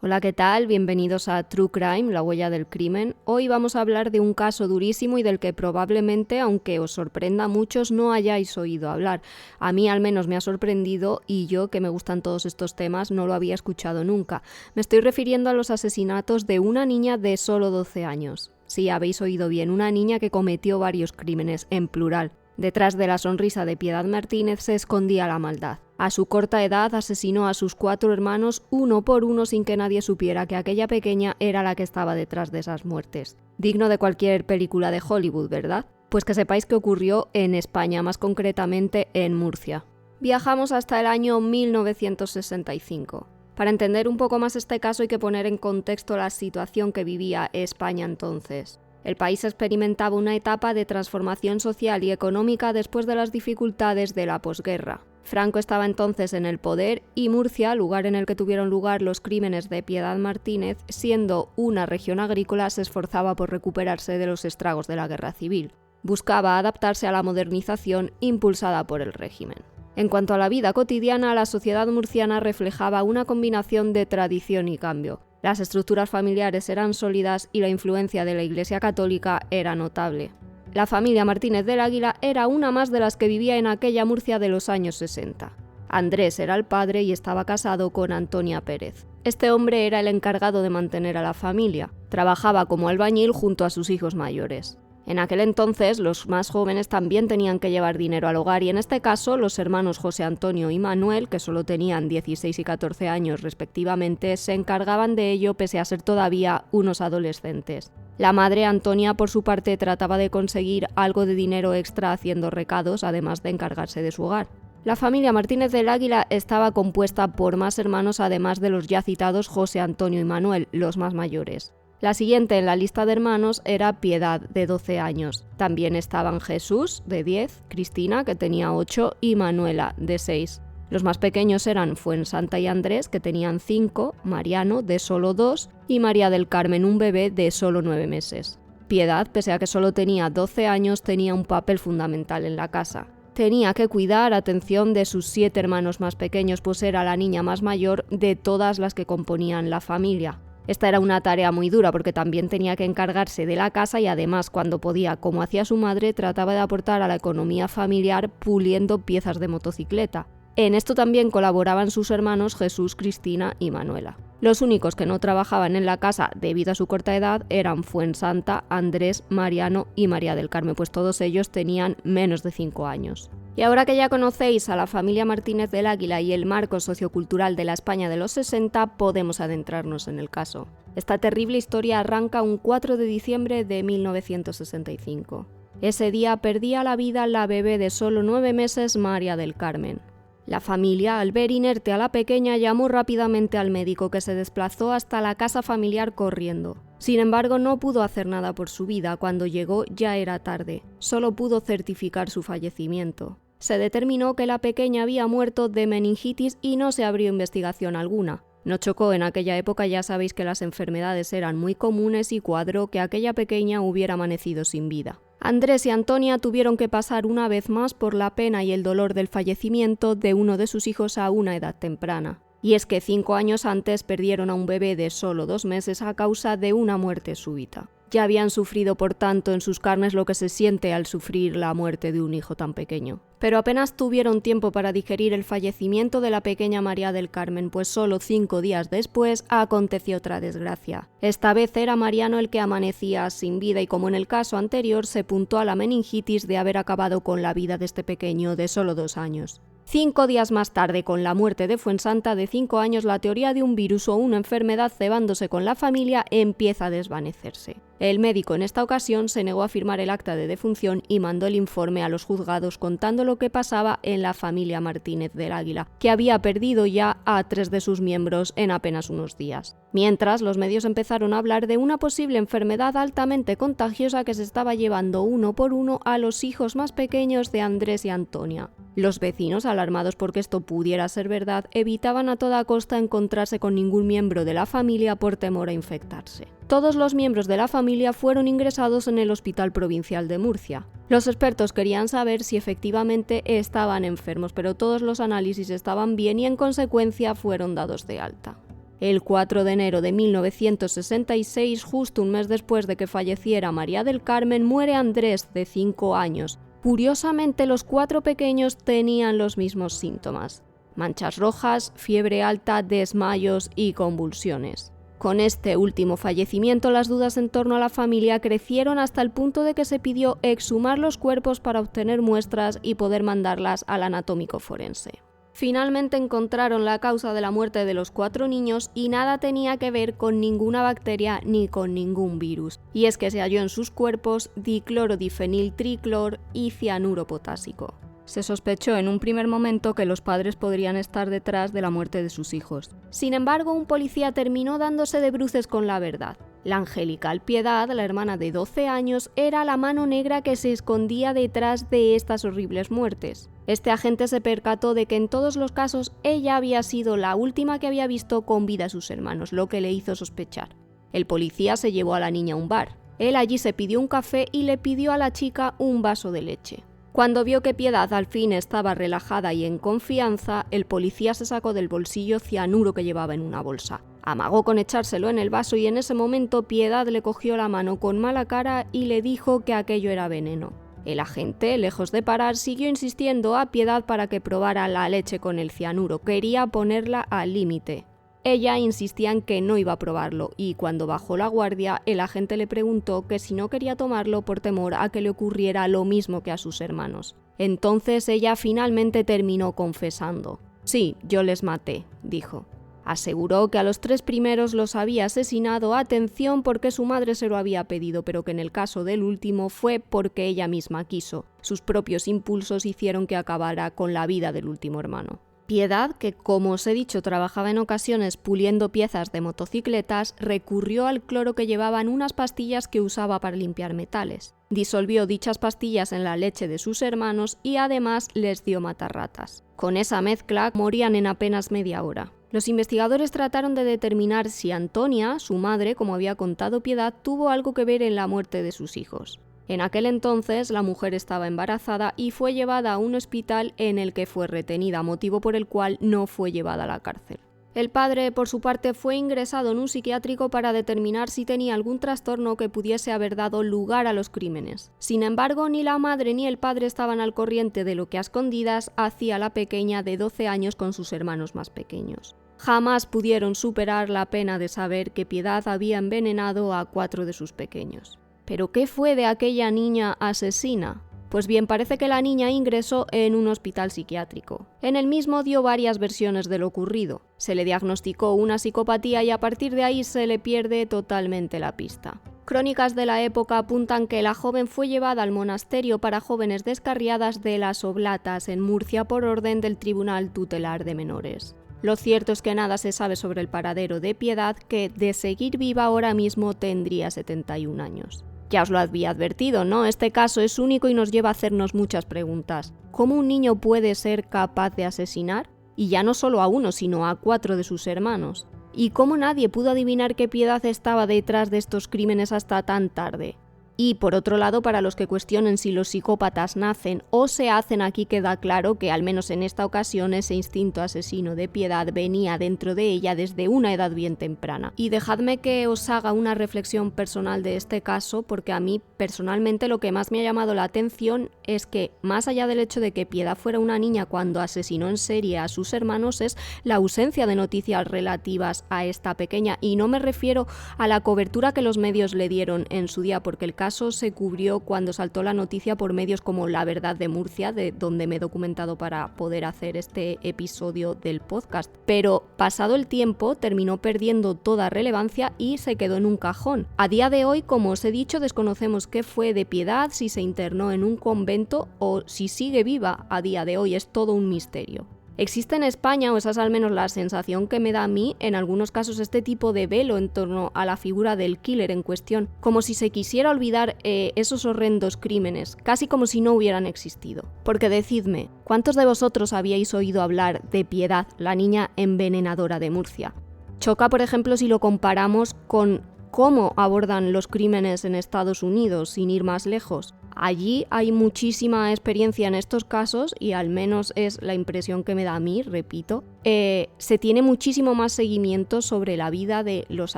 Hola, ¿qué tal? Bienvenidos a True Crime, la huella del crimen. Hoy vamos a hablar de un caso durísimo y del que probablemente, aunque os sorprenda a muchos, no hayáis oído hablar. A mí al menos me ha sorprendido y yo, que me gustan todos estos temas, no lo había escuchado nunca. Me estoy refiriendo a los asesinatos de una niña de solo 12 años. Sí, habéis oído bien, una niña que cometió varios crímenes, en plural. Detrás de la sonrisa de Piedad Martínez se escondía la maldad. A su corta edad asesinó a sus 4 hermanos uno por uno sin que nadie supiera que aquella pequeña era la que estaba detrás de esas muertes. Digno de cualquier película de Hollywood, ¿verdad? Pues que sepáis que ocurrió en España, más concretamente en Murcia. Viajamos hasta el año 1965. Para entender un poco más este caso hay que poner en contexto la situación que vivía España entonces. El país experimentaba una etapa de transformación social y económica después de las dificultades de la posguerra. Franco estaba entonces en el poder y Murcia, lugar en el que tuvieron lugar los crímenes de Piedad Martínez, siendo una región agrícola, se esforzaba por recuperarse de los estragos de la guerra civil. Buscaba adaptarse a la modernización impulsada por el régimen. En cuanto a la vida cotidiana, la sociedad murciana reflejaba una combinación de tradición y cambio. Las estructuras familiares eran sólidas y la influencia de la Iglesia Católica era notable. La familia Martínez del Águila era una más de las que vivía en aquella Murcia de los años 60. Andrés era el padre y estaba casado con Antonia Pérez. Este hombre era el encargado de mantener a la familia. Trabajaba como albañil junto a sus hijos mayores. En aquel entonces, los más jóvenes también tenían que llevar dinero al hogar y en este caso los hermanos José Antonio y Manuel, que solo tenían 16 y 14 años respectivamente, se encargaban de ello pese a ser todavía unos adolescentes. La madre, Antonia, por su parte, trataba de conseguir algo de dinero extra haciendo recados, además de encargarse de su hogar. La familia Martínez del Águila estaba compuesta por más hermanos además de los ya citados José Antonio y Manuel, los más mayores. La siguiente en la lista de hermanos era Piedad, de 12 años. También estaban Jesús, de 10, Cristina, que tenía 8, y Manuela, de 6. Los más pequeños eran Fuensanta y Andrés, que tenían 5, Mariano, de solo 2, y María del Carmen, un bebé de solo 9 meses. Piedad, pese a que solo tenía 12 años, tenía un papel fundamental en la casa. Tenía que cuidar, atención, de sus 7 hermanos más pequeños, pues era la niña más mayor de todas las que componían la familia. Esta era una tarea muy dura porque también tenía que encargarse de la casa y además, cuando podía, como hacía su madre, trataba de aportar a la economía familiar puliendo piezas de motocicleta. En esto también colaboraban sus hermanos Jesús, Cristina y Manuela. Los únicos que no trabajaban en la casa debido a su corta edad eran Fuensanta, Andrés, Mariano y María del Carmen, pues todos ellos tenían menos de 5 años. Y ahora que ya conocéis a la familia Martínez del Águila y el marco sociocultural de la España de los 60, podemos adentrarnos en el caso. Esta terrible historia arranca un 4 de diciembre de 1965. Ese día perdía la vida la bebé de solo 9 meses, María del Carmen. La familia, al ver inerte a la pequeña, llamó rápidamente al médico, que se desplazó hasta la casa familiar corriendo. Sin embargo, no pudo hacer nada por su vida. Cuando llegó ya era tarde. Solo pudo certificar su fallecimiento. Se determinó que la pequeña había muerto de meningitis y no se abrió investigación alguna. No chocó, en aquella época ya sabéis que las enfermedades eran muy comunes y cuadró que aquella pequeña hubiera amanecido sin vida. Andrés y Antonia tuvieron que pasar una vez más por la pena y el dolor del fallecimiento de uno de sus hijos a una edad temprana. Y es que 5 años antes perdieron a un bebé de solo 2 meses a causa de una muerte súbita. Ya habían sufrido, por tanto, en sus carnes lo que se siente al sufrir la muerte de un hijo tan pequeño. Pero apenas tuvieron tiempo para digerir el fallecimiento de la pequeña María del Carmen, pues solo 5 días después aconteció otra desgracia. Esta vez era Mariano el que amanecía sin vida y, como en el caso anterior, se puntó a la meningitis de haber acabado con la vida de este pequeño de solo 2 años. 5 días más tarde, con la muerte de Fuensanta de 5 años, la teoría de un virus o una enfermedad cebándose con la familia empieza a desvanecerse. El médico en esta ocasión se negó a firmar el acta de defunción y mandó el informe a los juzgados contando lo que pasaba en la familia Martínez del Águila, que había perdido ya a 3 de sus miembros en apenas unos días. Mientras, los medios empezaron a hablar de una posible enfermedad altamente contagiosa que se estaba llevando uno por uno a los hijos más pequeños de Andrés y Antonia. Los vecinos, alarmados porque esto pudiera ser verdad, evitaban a toda costa encontrarse con ningún miembro de la familia por temor a infectarse. Todos los miembros de la familia fueron ingresados en el Hospital Provincial de Murcia. Los expertos querían saber si efectivamente estaban enfermos, pero todos los análisis estaban bien y en consecuencia fueron dados de alta. El 4 de enero de 1966, justo un mes después de que falleciera María del Carmen, muere Andrés, de 5 años. Curiosamente, los 4 pequeños tenían los mismos síntomas: manchas rojas, fiebre alta, desmayos y convulsiones. Con este último fallecimiento, las dudas en torno a la familia crecieron hasta el punto de que se pidió exhumar los cuerpos para obtener muestras y poder mandarlas al anatómico forense. Finalmente encontraron la causa de la muerte de los 4 niños y nada tenía que ver con ninguna bacteria ni con ningún virus. Y es que se halló en sus cuerpos diclorodifeniltriclor y cianuro potásico. Se sospechó en un primer momento que los padres podrían estar detrás de la muerte de sus hijos. Sin embargo, un policía terminó dándose de bruces con la verdad. La angelical Piedad, la hermana de 12 años, era la mano negra que se escondía detrás de estas horribles muertes. Este agente se percató de que en todos los casos ella había sido la última que había visto con vida a sus hermanos, lo que le hizo sospechar. El policía se llevó a la niña a un bar. Él allí se pidió un café y le pidió a la chica un vaso de leche. Cuando vio que Piedad al fin estaba relajada y en confianza, el policía se sacó del bolsillo cianuro que llevaba en una bolsa. Amagó con echárselo en el vaso y en ese momento Piedad le cogió la mano con mala cara y le dijo que aquello era veneno. El agente, lejos de parar, siguió insistiendo a Piedad para que probara la leche con el cianuro. Quería ponerla al límite. Ella insistía en que no iba a probarlo y cuando bajó la guardia, el agente le preguntó que si no quería tomarlo por temor a que le ocurriera lo mismo que a sus hermanos. Entonces ella finalmente terminó confesando. «Sí, yo les maté», dijo. Aseguró que a los 3 primeros los había asesinado, atención, porque su madre se lo había pedido, pero que en el caso del último fue porque ella misma quiso. Sus propios impulsos hicieron que acabara con la vida del último hermano. Piedad, que como os he dicho trabajaba en ocasiones puliendo piezas de motocicletas, recurrió al cloro que llevaba en unas pastillas que usaba para limpiar metales. Disolvió dichas pastillas en la leche de sus hermanos y además les dio matarratas. Con esa mezcla morían en apenas media hora. Los investigadores trataron de determinar si Antonia, su madre, como había contado Piedad, tuvo algo que ver en la muerte de sus hijos. En aquel entonces, la mujer estaba embarazada y fue llevada a un hospital en el que fue retenida, motivo por el cual no fue llevada a la cárcel. El padre, por su parte, fue ingresado en un psiquiátrico para determinar si tenía algún trastorno que pudiese haber dado lugar a los crímenes. Sin embargo, ni la madre ni el padre estaban al corriente de lo que a escondidas hacía la pequeña de 12 años con sus hermanos más pequeños. Jamás pudieron superar la pena de saber que Piedad había envenenado a 4 de sus pequeños. ¿Pero qué fue de aquella niña asesina? Pues bien, parece que la niña ingresó en un hospital psiquiátrico. En el mismo dio varias versiones de lo ocurrido. Se le diagnosticó una psicopatía y a partir de ahí se le pierde totalmente la pista. Crónicas de la época apuntan que la joven fue llevada al monasterio para jóvenes descarriadas de las Oblatas en Murcia por orden del Tribunal Tutelar de Menores. Lo cierto es que nada se sabe sobre el paradero de Piedad, que de seguir viva ahora mismo tendría 71 años. Ya os lo había advertido, ¿no? Este caso es único y nos lleva a hacernos muchas preguntas. ¿Cómo un niño puede ser capaz de asesinar? Y ya no solo a uno, sino a 4 de sus hermanos. ¿Y cómo nadie pudo adivinar que Piedad estaba detrás de estos crímenes hasta tan tarde? Y por otro lado, para los que cuestionen si los psicópatas nacen o se hacen, aquí queda claro que al menos en esta ocasión ese instinto asesino de Piedad venía dentro de ella desde una edad bien temprana. Y dejadme que os haga una reflexión personal de este caso, porque a mí personalmente lo que más me ha llamado la atención es que, más allá del hecho de que Piedad fuera una niña cuando asesinó en serie a sus hermanos, es la ausencia de noticias relativas a esta pequeña, y no me refiero a la cobertura que los medios le dieron en su día, porque el caso se cubrió cuando saltó la noticia por medios como La Verdad de Murcia, de donde me he documentado para poder hacer este episodio del podcast. Pero pasado el tiempo terminó perdiendo toda relevancia y se quedó en un cajón. A día de hoy, como os he dicho, desconocemos qué fue de Piedad, si se internó en un convento o si sigue viva a día de hoy. Es todo un misterio. Existe en España, o esa es al menos la sensación que me da a mí, en algunos casos este tipo de velo en torno a la figura del killer en cuestión, como si se quisiera olvidar esos horrendos crímenes, casi como si no hubieran existido. Porque decidme, ¿cuántos de vosotros habíais oído hablar de Piedad, la niña envenenadora de Murcia? Choca, por ejemplo, si lo comparamos con cómo abordan los crímenes en Estados Unidos, sin ir más lejos. Allí hay muchísima experiencia en estos casos y al menos es la impresión que me da a mí, repito. Se tiene muchísimo más seguimiento sobre la vida de los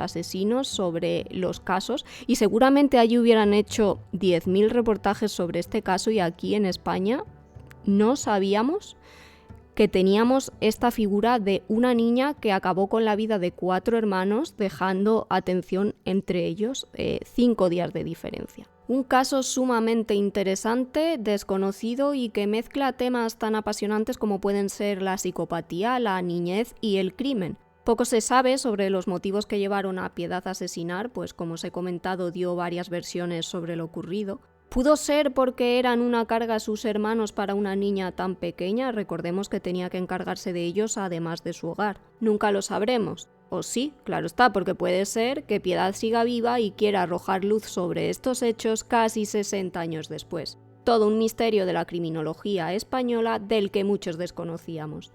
asesinos, sobre los casos, y seguramente allí hubieran hecho 10.000 reportajes sobre este caso y aquí en España no sabíamos que teníamos esta figura de una niña que acabó con la vida de 4 hermanos, dejando, atención, entre ellos 5 días de diferencia. Un caso sumamente interesante, desconocido y que mezcla temas tan apasionantes como pueden ser la psicopatía, la niñez y el crimen. Poco se sabe sobre los motivos que llevaron a Piedad a asesinar, pues como os he comentado dio varias versiones sobre lo ocurrido. ¿Pudo ser porque eran una carga sus hermanos para una niña tan pequeña? Recordemos que tenía que encargarse de ellos además de su hogar. Nunca lo sabremos. O sí, claro está, porque puede ser que Piedad siga viva y quiera arrojar luz sobre estos hechos casi 60 años después. Todo un misterio de la criminología española del que muchos desconocíamos.